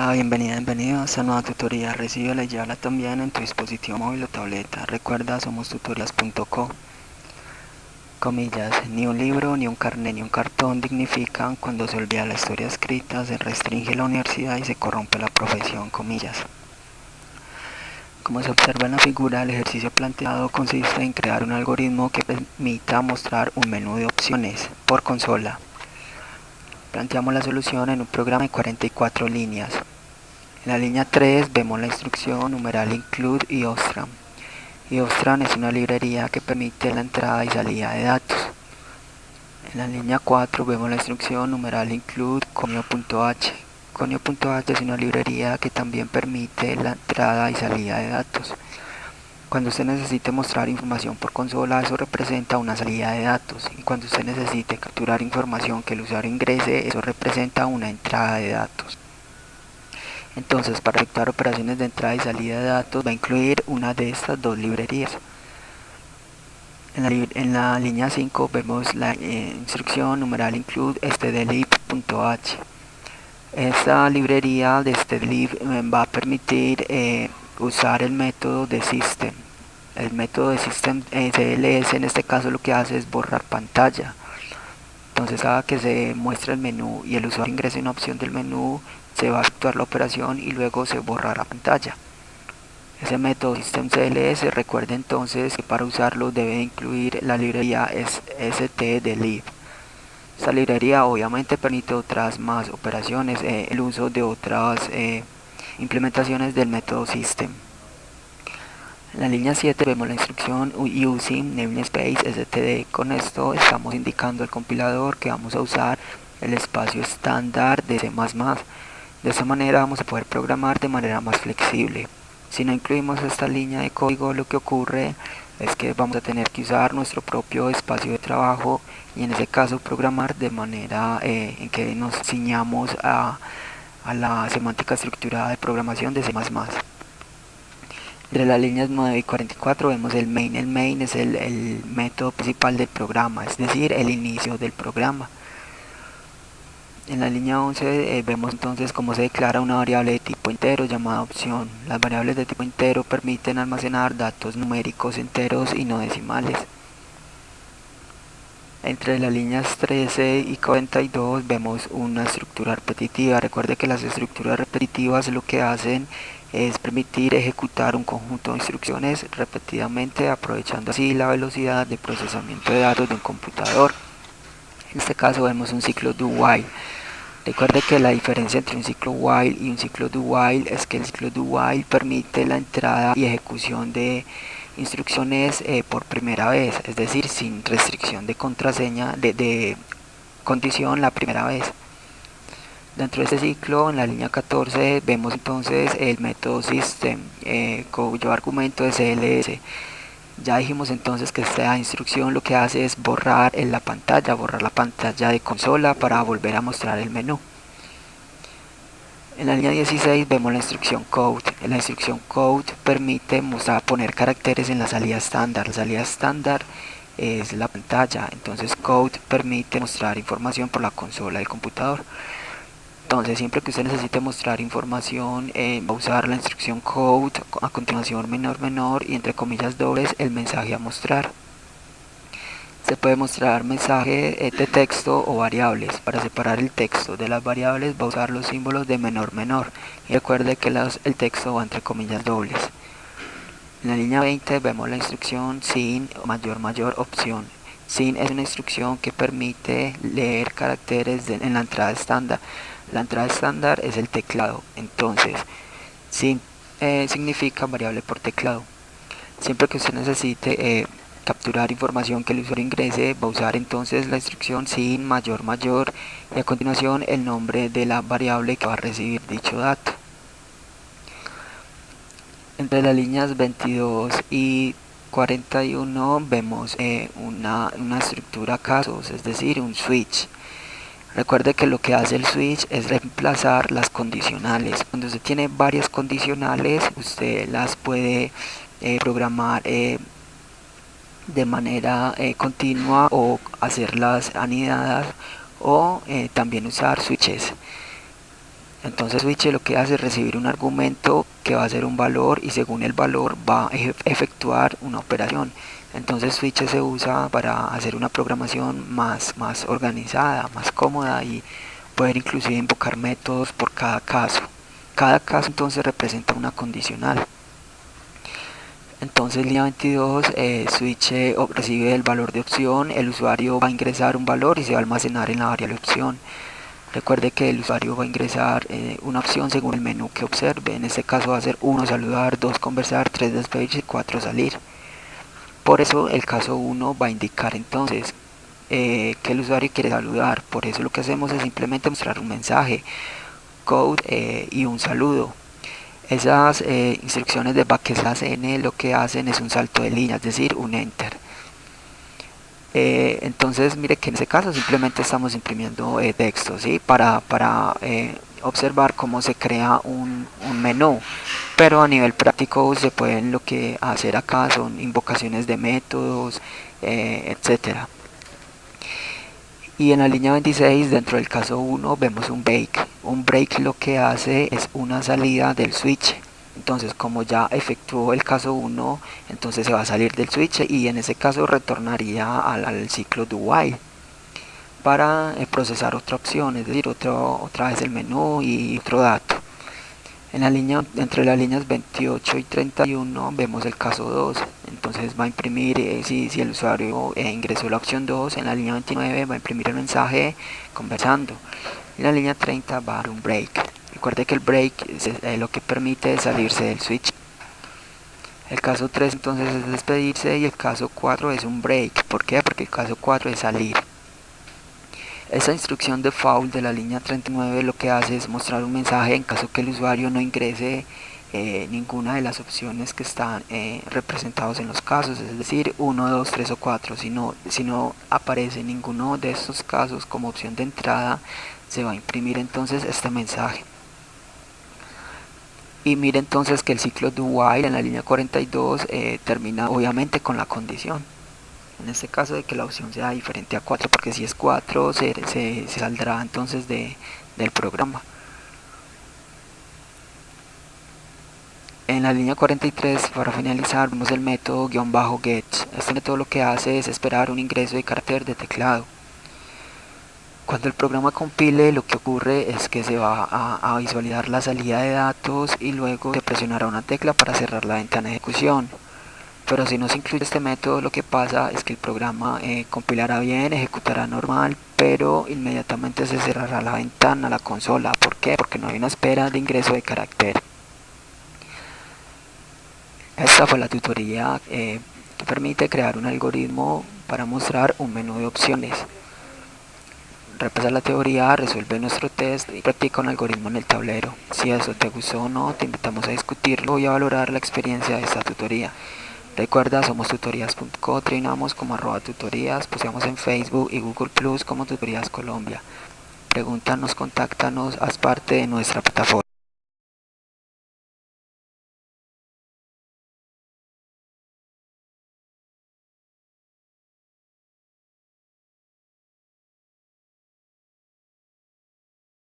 Hola, bienvenido a esta nueva tutoría. Recíbela y llévala también en tu dispositivo móvil o tableta. Recuerda, somos tutorias.co. Comillas, ni un libro, ni un carnet, ni un cartón dignifican cuando se olvida la historia escrita, se restringe la universidad y se corrompe la profesión. Comillas. Como se observa en la figura, el ejercicio planteado consiste en crear un algoritmo que permita mostrar un menú de opciones por consola. Planteamos la solución en un programa de 44 líneas. En la línea 3 vemos la instrucción numeral include iostran. Iostran es una librería que permite la entrada y salida de datos. En la línea 4 vemos la instrucción numeral include conio.h. Conio.h es una librería que también permite la entrada y salida de datos. Cuando usted necesite mostrar información por consola, eso representa una salida de datos. Y cuando usted necesite capturar información que el usuario ingrese, eso representa una entrada de datos. Entonces, para efectuar operaciones de entrada y salida de datos va a incluir una de estas dos librerías. En la línea 5 vemos la instrucción numeral include stdlib.h. Esta librería de stdlib va a permitir usar el método de system. El método de system CLS en este caso lo que hace es borrar pantalla. Entonces cada que se muestra el menú y el usuario ingrese una opción del menú, se va a efectuar la operación y luego se borrará pantalla. Ese método system.cls, recuerde entonces que para usarlo debe incluir la librería stdlib. Esta librería obviamente permite otras más operaciones, el uso de otras implementaciones del método system. En la línea 7 vemos la instrucción using namespace std. Con esto estamos indicando al compilador que vamos a usar el espacio estándar de C++. De esta manera vamos a poder programar de manera más flexible. Si no incluimos esta línea de código, lo que ocurre es que vamos a tener que usar nuestro propio espacio de trabajo y en ese caso programar de manera en que nos ciñamos a la semántica estructurada de programación de C++. Entre las líneas 9 y 44 vemos el main. El main es el método principal del programa, es decir, el inicio del programa. En la línea 11 vemos entonces cómo se declara una variable de tipo entero llamada opción. Las variables de tipo entero permiten almacenar datos numéricos enteros y no decimales. Entre las líneas 13 y 42 vemos una estructura repetitiva. Recuerde que las estructuras repetitivas lo que hacen es permitir ejecutar un conjunto de instrucciones repetidamente, aprovechando así la velocidad de procesamiento de datos de un computador. En este caso vemos un ciclo do while. Recuerde que la diferencia entre un ciclo while y un ciclo do while es que el ciclo do while permite la entrada y ejecución de instrucciones por primera vez, es decir, sin restricción de contraseña, de condición la primera vez. Dentro de este ciclo, en la línea 14, vemos entonces el método system, cuyo argumento es CLS. Ya dijimos entonces que esta instrucción lo que hace es borrar la pantalla de consola para volver a mostrar el menú. En la línea 16 vemos la instrucción code. La instrucción code permite poner caracteres en la salida estándar. La salida estándar es la pantalla, entonces code permite mostrar información por la consola del computador. Entonces siempre que usted necesite mostrar información va a usar la instrucción code, a continuación menor y entre comillas dobles el mensaje a mostrar. Se puede mostrar mensaje de texto o variables. Para separar el texto de las variables va a usar los símbolos de menor y recuerde que el texto va entre comillas dobles. En la línea 20 vemos la instrucción sin mayor opción. Sin es una instrucción que permite leer caracteres en la entrada estándar. La entrada estándar es el teclado, entonces sin significa variable por teclado. Siempre que usted necesite capturar información que el usuario ingrese, va a usar entonces la instrucción sin mayor y a continuación el nombre de la variable que va a recibir dicho dato. Entre las líneas 22 y 41 vemos una estructura casos, es decir, un switch. Recuerde que lo que hace el switch es reemplazar las condicionales. Cuando usted tiene varias condicionales, usted las puede programar de manera continua o hacerlas anidadas o también usar switches. Entonces switch lo que hace es recibir un argumento que va a ser un valor y según el valor va a efectuar una operación. Entonces switch se usa para hacer una programación más organizada, más cómoda y poder inclusive invocar métodos por cada caso. Cada caso entonces representa una condicional. Entonces línea 22, switch recibe el valor de opción, el usuario va a ingresar un valor y se va a almacenar en la variable opción. Recuerde que el usuario va a ingresar una opción según el menú que observe. En este caso va a ser 1 saludar, 2 conversar, 3 despedirse y 4 salir. Por eso el caso 1 va a indicar entonces que el usuario quiere saludar. Por eso lo que hacemos es simplemente mostrar un mensaje, code y un saludo. Esas instrucciones de backslash n lo que hacen es un salto de línea, es decir, un enter. Entonces mire que en este caso simplemente estamos imprimiendo texto, ¿sí? para observar cómo se crea un menú, pero a nivel práctico se pueden lo que hacer acá son invocaciones de métodos, etcétera. Y en la línea 26 dentro del caso 1 vemos un break. Un break lo que hace es una salida del switch. Entonces como ya efectuó el caso 1, entonces se va a salir del switch y en ese caso retornaría al ciclo do while para procesar otra opción, es decir, otra vez el menú y otro dato. En la línea, entre las líneas 28 y 31 vemos el caso 2, entonces va a imprimir, si el usuario ingresó la opción 2, en la línea 29 va a imprimir el mensaje conversando, en la línea 30 va a dar un break. Recuerde que el break es lo que permite salirse del switch. El caso 3 entonces es despedirse y el caso 4 es un break. ¿Por qué? Porque el caso 4 es salir. Esa instrucción default de la línea 39 lo que hace es mostrar un mensaje en caso que el usuario no ingrese ninguna de las opciones que están representados en los casos, es decir, 1, 2, 3 o 4. Si no aparece ninguno de estos casos como opción de entrada, se va a imprimir entonces este mensaje. Y mire entonces que el ciclo do while en la línea 42 termina obviamente con la condición. En este caso de que la opción sea diferente a 4, porque si es 4 se saldrá entonces del programa. En la línea 43 para finalizar vemos el método "get". Este método lo que hace es esperar un ingreso de carácter de teclado. Cuando el programa compile lo que ocurre es que se va a visualizar la salida de datos y luego se presionará una tecla para cerrar la ventana de ejecución. Pero si no se incluye este método, lo que pasa es que el programa compilará bien, ejecutará normal, pero inmediatamente se cerrará la ventana, la consola. ¿Por qué? Porque no hay una espera de ingreso de carácter. Esta fue la tutoría que permite crear un algoritmo para mostrar un menú de opciones. Repasa la teoría, resuelve nuestro test y practica un algoritmo en el tablero. Si eso te gustó o no, te invitamos a discutirlo y a valorar la experiencia de esta tutoría. Recuerda, somos tutorías.co, trinamos como @tutorías, posteamos en Facebook y Google Plus como Tutorías Colombia. Pregúntanos, contáctanos, haz parte de nuestra plataforma.